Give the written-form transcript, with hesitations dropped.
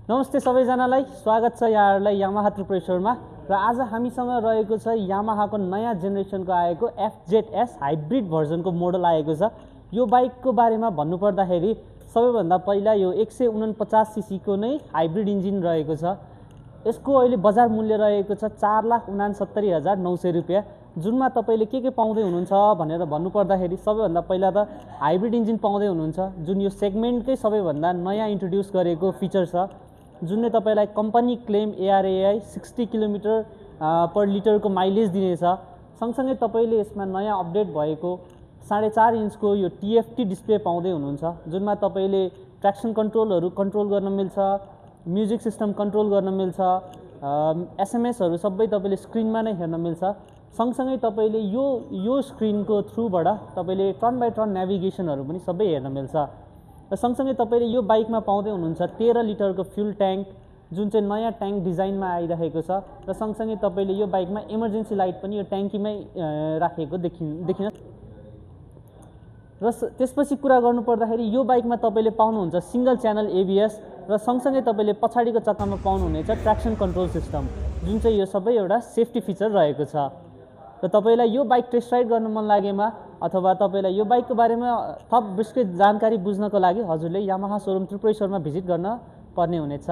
नमस्ते सबैजनालाई, स्वागत छ यहाँहरूलाई यामाहा त्रिपुरेश्वरमा। र आज हामीसँग रहेको छ यामाहाको नयाँ जेनेरेसनको आएको FZS हाइब्रिड भर्जनको मोडल आएको छ। यो बाइकको बारेमा भन्नुपर्दाखेरि सबैभन्दा पहिला यो 149 सीसीको नै हाइब्रिड इन्जिन रहेको छ। यसको अहिले बजार मूल्य रहेको छ 4,69,900 रुपियाँ, जुनमा तपाईँले के पाउँदै हुनुहुन्छ भनेर भन्नुपर्दाखेरि सबैभन्दा पहिला त हाइब्रिड इन्जिन पाउँदै हुनुहुन्छ, जुन यो सेगमेन्टकै सबैभन्दा नयाँ इन्ट्रोड्युस गरेको फिचर छ, जुनले तपाईँलाई company claim ARAI 60 kilometre per लिटरको माइलेज दिनेछ। सँगसँगै तपाईँले यसमा नयाँ अपडेट भएको 4.5 इन्चको यो TFT डिस्प्ले पाउँदै हुनुहुन्छ, जुनमा तपाईँले ट्र्याक्सन कन्ट्रोलहरू कन्ट्रोल गर्न मिल्छ, म्युजिक सिस्टम कन्ट्रोल गर्न मिल्छ, SMS हरू सबै तपाईँले स्क्रिनमा नै हेर्न मिल्छ। सँगसँगै तपाईँले यो स्क्रिनको थ्रुबाट तपाईँले टर्न बाई टर्न नेभिगेसनहरू पनि सबै हेर्न मिल्छ। र सँगसँगै तपाईँले यो बाइकमा पाउँदै हुनुहुन्छ 13 लिटरको फ्युल ट्याङ्क, जुन चाहिँ नयाँ ट्याङ्क डिजाइनमा आइरहेको छ। र सँगसँगै तपाईँले यो बाइकमा इमर्जेन्सी लाइट पनि यो ट्याङ्कीमै राखेको देखिन। र त्यसपछि कुरा गर्नुपर्दाखेरि यो बाइकमा तपाईँले पाउनुहुन्छ सिङ्गल च्यानल ABS, र सँगसँगै तपाईँले पछाडिको चक्कामा पाउनुहुनेछ ट्र्याक्सन कन्ट्रोल सिस्टम, जुन चाहिँ यो सबै एउटा सेफ्टी फिचर रहेको छ। र तपाईँलाई यो बाइक टेस्ट राइड गर्न मन लागेमा अथवा तपाईँलाई यो बाइकको बारेमा थप विस्तृत जानकारी बुझ्नको लागि हजुरले यामाहा सोरुम त्रिपुरेश्वरमा भिजिट गर्न पर्ने हुनेछ।